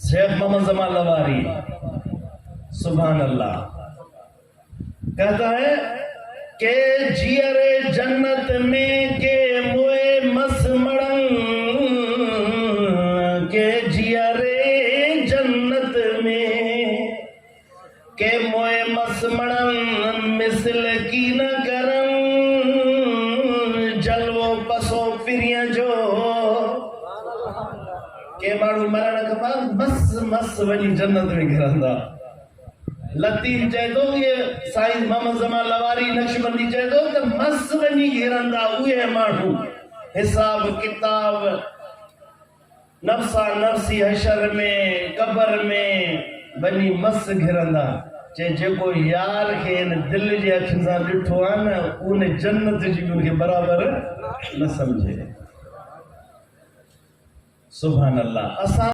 शेख मोहम्मद जमाल लवारी सुभान अल्लाह कहता है के जियरे जन्नत में के मुए मस मड़ंग के जियरे जन्नत में के मुए मस मड़ंग मिसल की न करम जलवो पसो फिरिया जो के माण्हू मरण खां बाद मस मस वञी जन्नत में घिरंदा। लतीफ़ चए थो ये साईं मोहम्मद जमाल लवारी नक्शबंदी चए थो त मस वञी घिरंदा उहे माण्हू हिसाब किताब नफ़्सा नफ़्सी हशर में कब्र में वञी मस घिरंदा। चए जेको यार खे इन दिल जे अखियुनि सां ॾिठो आहे न उन जन्नत जी बि उनखे बराबर न सम्झे। सुभान अल्लाह। असां